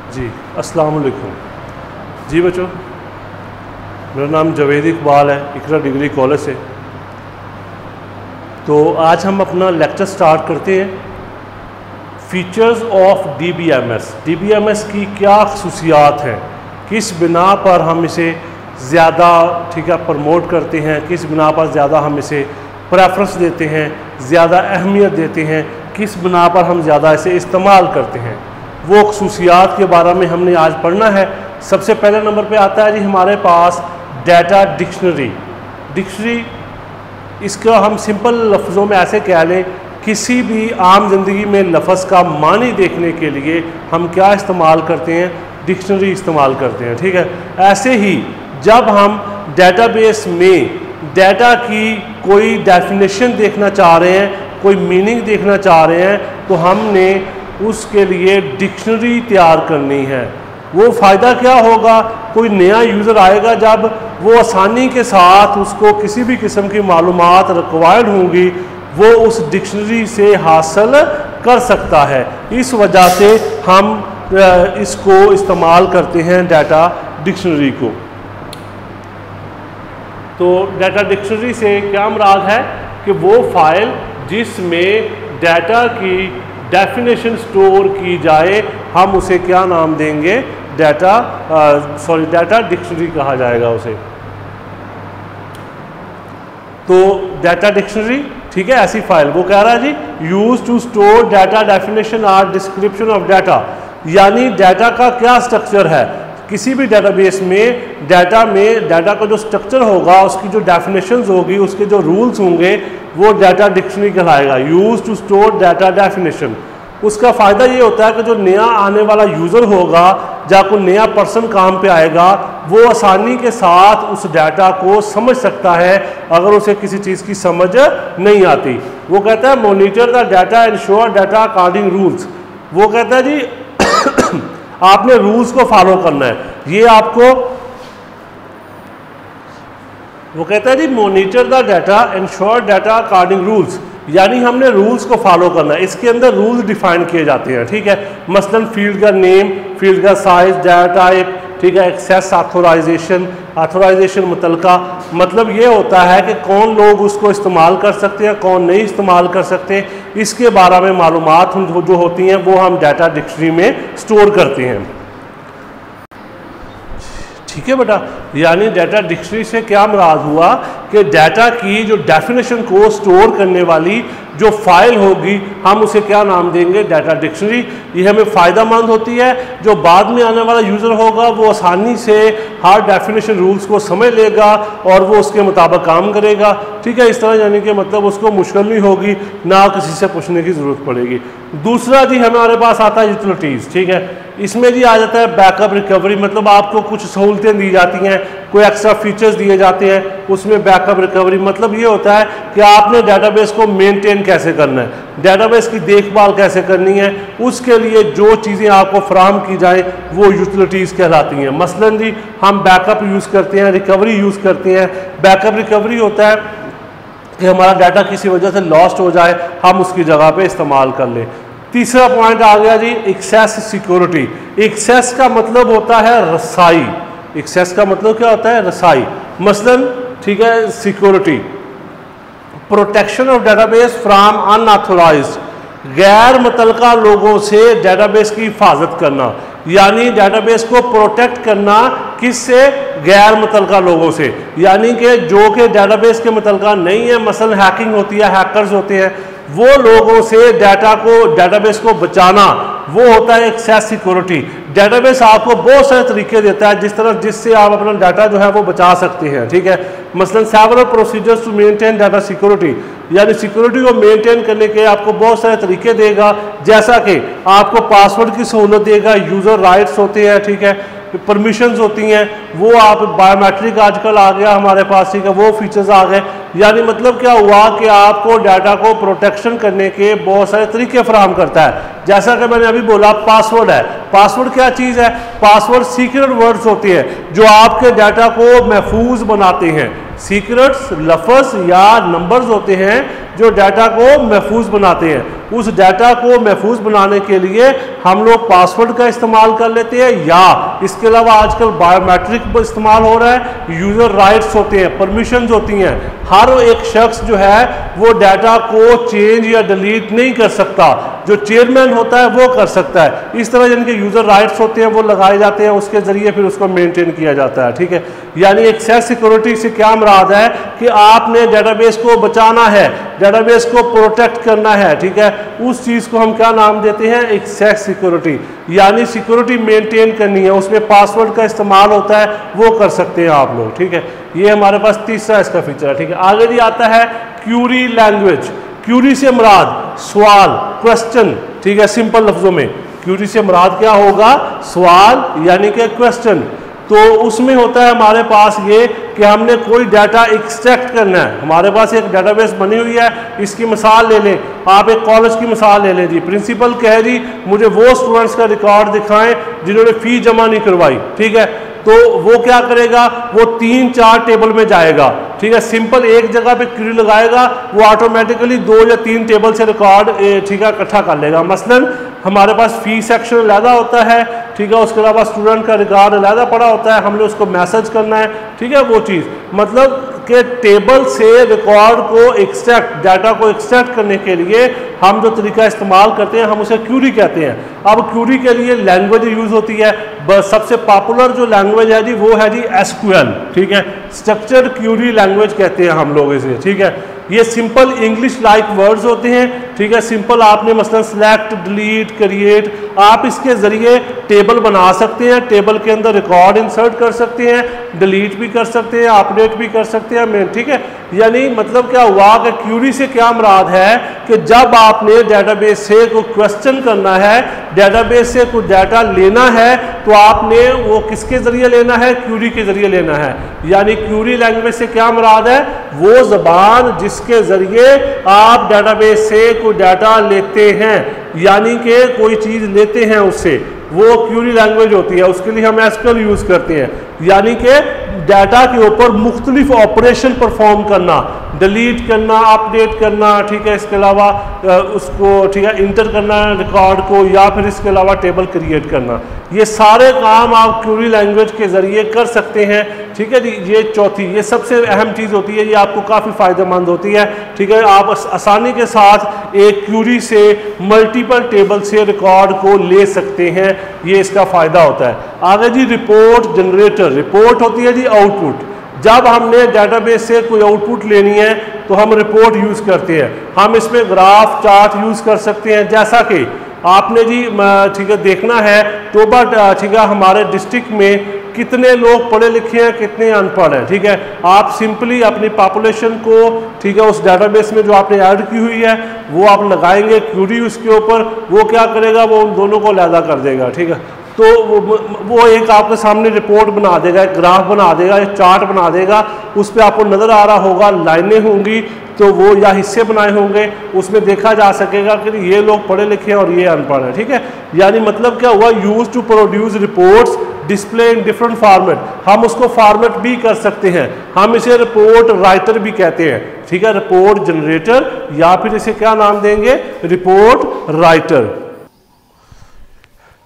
जी अस्सलाम वालेकुम। जी बच्चों, मेरा नाम जवेद इकबाल है, इकरा डिग्री कॉलेज से। तो आज हम अपना लेक्चर स्टार्ट करते हैं। Features of DBMS। DBMS की क्या खसूसियात हैं, किस बिना पर हम इसे ज़्यादा प्रमोट करते हैं, किस बिना पर ज़्यादा हम इसे प्रेफरेंस देते हैं, ज़्यादा अहमियत देते हैं, किस बिना पर हम ज़्यादा इसे इस्तेमाल करते हैं, वो खसूसियात के बारे में हमने आज पढ़ना है। सबसे पहले नंबर पे आता है जी हमारे पास डाटा डिक्शनरी। डिक्शनरी, इसका हम सिंपल लफ्ज़ों में ऐसे कह लें, किसी भी आम जिंदगी में लफ्ज़ का मानी देखने के लिए हम क्या इस्तेमाल करते हैं, डिक्शनरी इस्तेमाल करते हैं। ठीक है, ऐसे ही जब हम डेटाबेस में डाटा की कोई डेफिनेशन देखना चाह रहे हैं, कोई मीनिंग देखना चाह रहे हैं, तो हमने उसके लिए डिक्शनरी तैयार करनी है। वो फ़ायदा क्या होगा, कोई नया यूज़र आएगा, जब वो आसानी के साथ उसको किसी भी किस्म की मालूमात रिक्वायर्ड होंगी, वो उस डिक्शनरी से हासिल कर सकता है। इस वजह से हम इसको इस्तेमाल करते हैं डाटा डिक्शनरी को। तो डाटा डिक्शनरी से क्या मुराद है कि वो फाइल जिसमें डाटा की डेफिनेशन स्टोर की जाए, हम उसे क्या नाम देंगे, डाटा डिक्शनरी कहा जाएगा उसे। तो डाटा डिक्शनरी, ठीक है, ऐसी फाइल वो कह रहा है जी use to store data definition और डिस्क्रिप्शन ऑफ डाटा। यानी डाटा का क्या स्ट्रक्चर है, किसी भी डेटाबेस में डाटा का जो स्ट्रक्चर होगा, उसकी जो डेफिनेशंस होगी, उसके जो रूल्स होंगे, वो डाटा डिक्शनरी कहलाएगा। Use to store data definition. उसका फ़ायदा ये होता है कि जो नया आने वाला यूज़र होगा, जब कोई नया पर्सन काम पे आएगा, वो आसानी के साथ उस डाटा को समझ सकता है अगर उसे किसी चीज़ की समझ नहीं आती। वो कहता है monitor the data, ensure data according rules. वो कहता है जी आपने रूल्स को फॉलो करना है। ये आपको वो कहता है जी monitor the data, ensure data according rules, यानी हमने रूल्स को फॉलो करना है। इसके अंदर रूल्स डिफाइन किए जाते हैं। ठीक है, मसलन फील्ड का नेम, फील्ड का साइज, डाटा टाइप, ठीक है, एक्सेस, ऑथोराइजेशन मुतलका, मतलब ये होता है कि कौन लोग उसको इस्तेमाल कर सकते हैं, कौन नहीं इस्तेमाल कर सकते, इसके बारे में मालूमात जो होती हैं वो हम डाटा डिक्शनरी में स्टोर करते हैं। ठीक है बेटा, यानी डाटा डिक्शनरी से क्या मुराद हुआ कि डाटा की जो डेफिनेशन को स्टोर करने वाली जो फाइल होगी, हम उसे क्या नाम देंगे, डाटा डिक्शनरी। ये हमें फ़ायदेमंद होती है। जो बाद में आने वाला यूज़र होगा वो आसानी से हर डेफिनेशन रूल्स को समझ लेगा और वो उसके मुताबिक काम करेगा। ठीक है, इस तरह यानी कि मतलब उसको मुश्किल नहीं होगी, ना किसी से पूछने की ज़रूरत पड़ेगी। दूसरा जी हमारे पास आता है यूटिलिटीज़। ठीक है, इसमें जी आ जाता है बैकअप रिकवरी, मतलब आपको कुछ सहूलतें दी जाती हैं, कोई एक्स्ट्रा फीचर्स दिए जाते हैं, उसमें बैकअप रिकवरी मतलब ये होता है कि आपने डाटाबेस को मेंटेन कैसे करना है, डाटाबेस की देखभाल कैसे करनी है, उसके लिए जो चीज़ें आपको फराहम की जाए वो यूटिलिटीज़ कहलाती हैं। मसलन जी हम बैकअप यूज़ करते हैं, रिकवरी यूज़ करते हैं। बैकअप रिकवरी होता है कि हमारा डाटा किसी वजह से लॉस्ट हो जाए, हम उसकी जगह पे इस्तेमाल कर लें। तीसरा पॉइंट आ गया जी एक्सेस सिक्योरिटी। एक्सेस का मतलब होता है रसाई। एक्सेस का मतलब क्या होता है, रसाई। मसलन ठीक है, security, protection of database from unauthorised, गैर मुतलका लोगों से डाटाबेस की हिफाजत करना, यानी डाटाबेस को प्रोटेक्ट करना किससे, गैर मुतलका लोगों से, यानी कि जो कि डाटाबेस के मुतलका नहीं है, मसलन हैकिंग होती है, हैकर्स होते हैं, वो लोगों से डाटाबेस को बचाना, वो होता है एक्सेस सिक्योरिटी। डाटाबेस आपको बहुत सारे तरीके देता है जिससे आप अपना डाटा जो है वो बचा सकते हैं। ठीक है, मसलन several procedures to maintain data security, यानी सिक्योरिटी को मेंटेन करने के आपको बहुत सारे तरीके देगा, जैसा कि आपको पासवर्ड की सहूलत देगा, यूज़र राइट्स होते हैं, ठीक है, परमिशंस होती हैं, वो आप बायोमेट्रिक आजकल आ गया हमारे पास, ठीक है, वो फीचर्स आ गए। यानी मतलब क्या हुआ कि आपको डाटा को प्रोटेक्शन करने के बहुत सारे तरीके फराहम करता है। जैसा कि मैंने अभी बोला पासवर्ड है। पासवर्ड क्या चीज़ है, पासवर्ड सीक्रेट वर्ड्स होते हैं जो आपके डाटा को महफूज बनाते हैं। सीक्रेट्स लफ्ज़ या नंबर्स होते हैं जो डाटा को महफूज बनाते हैं। उस डाटा को महफूज बनाने के लिए हम लोग पासवर्ड का इस्तेमाल कर लेते हैं, या इसके अलावा आजकल बायोमेट्रिक इस्तेमाल हो रहा है, यूजर राइट्स होते हैं, परमिशंस होती हैं। हर एक शख्स जो है वो डाटा को चेंज या डिलीट नहीं कर सकता, जो चेयरमैन होता है वो कर सकता है। इस तरह जिनके यूजर राइट्स होते हैं वो लगाए जाते हैं, उसके जरिए फिर उसको मेंटेन किया जाता है, ठीक है। यानी एक्सेस सिक्योरिटी से क्या मुराद है कि आपने डेटाबेस को बचाना है, डेटाबेस को प्रोटेक्ट करना है, ठीक है। उस चीज़ को हम क्या नाम देते हैं, एक्सेस सिक्योरिटी, यानी सिक्योरिटी मेंटेन करनी है, उसमें पासवर्ड का इस्तेमाल होता है, वो कर सकते हैं आप लोग, ठीक है। ये हमारे पास तीसरा इसका फीचर है, ठीक है। आगे जी आता है क्यूरी लैंग्वेज। क्यूरी से मुराद सवाल, क्वेश्चन, ठीक है। सिंपल लफ्जों में क्यूरी से मुराद क्या होगा, सवाल यानी कि क्वेश्चन। तो उसमें होता है हमारे पास ये कि हमने कोई डाटा एक्सट्रैक्ट करना है। हमारे पास एक डाटाबेस बनी हुई है, इसकी मिसाल ले लें, आप एक कॉलेज की मिसाल ले लें जी। प्रिंसिपल कहे जी मुझे वो स्टूडेंट्स का रिकॉर्ड दिखाएं जिन्होंने फीस जमा नहीं करवाई, ठीक है। तो वो क्या करेगा, वो 3-4 टेबल में जाएगा, ठीक है। सिंपल एक जगह पे क्यूरी लगाएगा, वो ऑटोमेटिकली 2 या 3 टेबल से रिकॉर्ड, ठीक है, इकट्ठा कर लेगा। मसलन हमारे पास फी सेक्शन अलहदा होता है, ठीक है, उसके अलावा स्टूडेंट का रिकॉर्ड अलहदा पड़ा होता है, हमने उसको मैसेज करना है, ठीक है। वो चीज़ मतलब कि टेबल से रिकॉर्ड को एक्सट्रैक्ट, डाटा को एक्सट्रैक्ट करने के लिए हम जो तरीका इस्तेमाल करते हैं हम उसे क्यूरी कहते हैं। अब क्यूरी के लिए लैंग्वेज यूज़ होती है, सबसे पॉपुलर जो लैंग्वेज है जी वो है जी एसक्यूएल, ठीक है। स्ट्रक्चर्ड क्यूरी लैंग्वेज कहते हैं हम लोग इसे, ठीक है। ये सिंपल इंग्लिश लाइक वर्ड्स होते हैं, ठीक है। सिंपल आपने मसलन सेलेक्ट, डिलीट, क्रिएट, आप इसके ज़रिए टेबल बना सकते हैं, टेबल के अंदर रिकॉर्ड इंसर्ट कर सकते हैं, डिलीट भी कर सकते हैं, अपडेट भी कर सकते हैं, ठीक है। यानी मतलब क्या हुआ कि क्यूरी से क्या मुराद है कि जब आपने डेटाबेस से कोई क्वेश्चन करना है, डेटाबेस से कोई डाटा लेना है, तो आपने वो किसके ज़रिए लेना है, क्यूरी के ज़रिए लेना है। यानी क्यूरी लैंग्वेज से क्या मुराद है, वो ज़बान जिसके ज़रिए आप डेटाबेस से कोई डाटा लेते हैं, यानी कि कोई चीज़ लेते हैं उससे, वो क्यूरी लैंग्वेज होती है। उसके लिए हम एसक्यूएल यूज़ करते हैं, यानी कि डाटा के ऊपर मुख्तलिफ ऑपरेशन परफॉर्म करना, डिलीट करना, अपडेट करना, ठीक है। इसके अलावा उसको, ठीक है, इंटर करना रिकॉर्ड को, या फिर इसके अलावा टेबल क्रिएट करना, ये सारे काम आप क्यूरी लैंग्वेज के ज़रिए कर सकते हैं, ठीक है जी। ये चौथी, ये सबसे अहम चीज़ होती है, ये आपको काफ़ी फ़ायदेमंद होती है, ठीक है। आप आसानी के साथ एक क्यूरी से मल्टीपल टेबल से रिकॉर्ड को ले सकते हैं, ये इसका फ़ायदा होता है। आगे जी रिपोर्ट जनरेटर। रिपोर्ट होती है जी आउटपुट। जब हमने डेटाबेस से कोई आउटपुट लेनी है तो हम रिपोर्ट यूज़ करते हैं। हम इसमें ग्राफ, चार्ट यूज़ कर सकते हैं, जैसा कि आपने जी, ठीक है, देखना है तोबा, ठीक है, हमारे डिस्ट्रिक्ट में कितने लोग पढ़े लिखे हैं, कितने अनपढ़ हैं, ठीक है। आप सिंपली अपनी पॉपुलेशन को, ठीक है, उस डेटाबेस में जो आपने ऐड की हुई है वो आप लगाएंगे क्यूरी उसके ऊपर, वो क्या करेगा, वो उन दोनों को अलहदा कर देगा, ठीक है। तो वो एक आपके सामने रिपोर्ट बना देगा, एक ग्राफ बना देगा, एक चार्ट बना देगा, उस पर आपको नज़र आ रहा होगा लाइनें होंगी, तो वो या हिस्से बनाए होंगे, उसमें देखा जा सकेगा कि ये लोग पढ़े लिखे हैं और ये अनपढ़ हैं, ठीक है। यानी मतलब क्या हुआ, use to produce reports display in different format. हम उसको फॉर्मेट भी कर सकते हैं, हम इसे रिपोर्ट राइटर भी कहते हैं, ठीक है, रिपोर्ट जनरेटर, या फिर इसे क्या नाम देंगे, रिपोर्ट राइटर,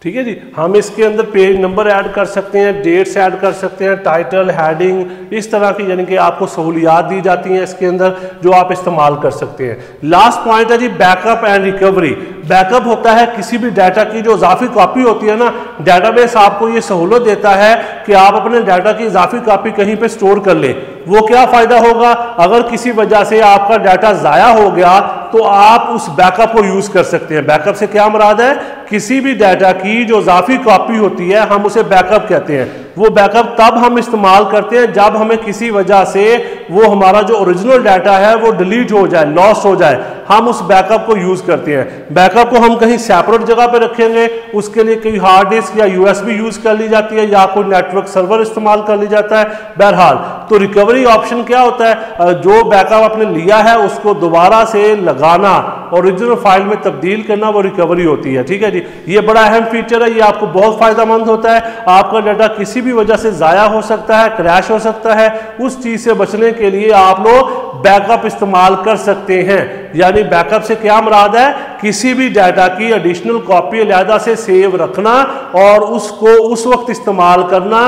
ठीक है जी। हम इसके अंदर पेज नंबर ऐड कर सकते हैं, डेट्स ऐड कर सकते हैं, टाइटल, हेडिंग, इस तरह की यानी कि आपको सहूलियात दी जाती हैं इसके अंदर जो आप इस्तेमाल कर सकते हैं। लास्ट पॉइंट है जी बैकअप एंड रिकवरी। बैकअप होता है किसी भी डाटा की जो इजाफी कॉपी होती है ना, डेटाबेस आपको ये सहूलत देता है कि आप अपने डाटा की इजाफी कॉपी कहीं पे स्टोर कर लें। वो क्या फ़ायदा होगा, अगर किसी वजह से आपका डाटा ज़ाया हो गया तो आप उस बैकअप को यूज़ कर सकते हैं। बैकअप से क्या मुराद है, किसी भी डाटा की जो इजाफी कॉपी होती है हम उसे बैकअप कहते हैं। वो बैकअप तब हम इस्तेमाल करते हैं जब हमें किसी वजह से वो हमारा जो ओरिजिनल डाटा है वो डिलीट हो जाए, लॉस हो जाए, हम उस बैकअप को यूज़ करते हैं। बैकअप को हम कहीं सेपरेट जगह पे रखेंगे, उसके लिए कहीं हार्ड डिस्क या यूएसबी यूज़ कर ली जाती है, या कोई नेटवर्क सर्वर इस्तेमाल कर ली जाता है। बहरहाल तो रिकवरी ऑप्शन क्या होता है, जो बैकअप आपने लिया है उसको दोबारा से लगाना, ओरिजिनल फाइल में तब्दील करना, वो रिकवरी होती है, ठीक है जी। ये बड़ा अहम फीचर है, ये आपको बहुत फ़ायदेमंद होता है। आपका डाटा किसी भी वजह से ज़ाया हो सकता है, क्रैश हो सकता है, उस चीज़ से बचने के लिए आप लोग बैकअप इस्तेमाल कर सकते हैं। यानी बैकअप से क्या मुराद है, किसी भी डाटा की एडिशनल कॉपी अलहदा से सेव रखना और उसको उस वक्त इस्तेमाल करना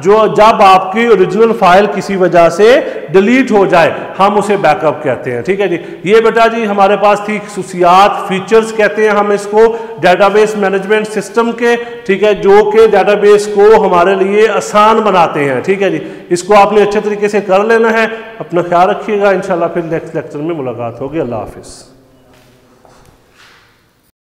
जो जब आपकी ओरिजिनल फाइल किसी वजह से डिलीट हो जाए, हम उसे बैकअप कहते हैं। ठीक है जी, ये बेटा जी हमारे पास थी खसूसियात, फीचर्स कहते हैं हम इसको डेटाबेस मैनेजमेंट सिस्टम के, ठीक है, जो कि डेटाबेस को हमारे लिए आसान बनाते हैं। ठीक है जी, इसको आपने अच्छे तरीके से कर लेना है। अपना ख्याल रखिएगा, इंशाल्लाह फिर नेक्स्ट लेक्चर में मुलाकात होगी। अल्लाह हाफिज़।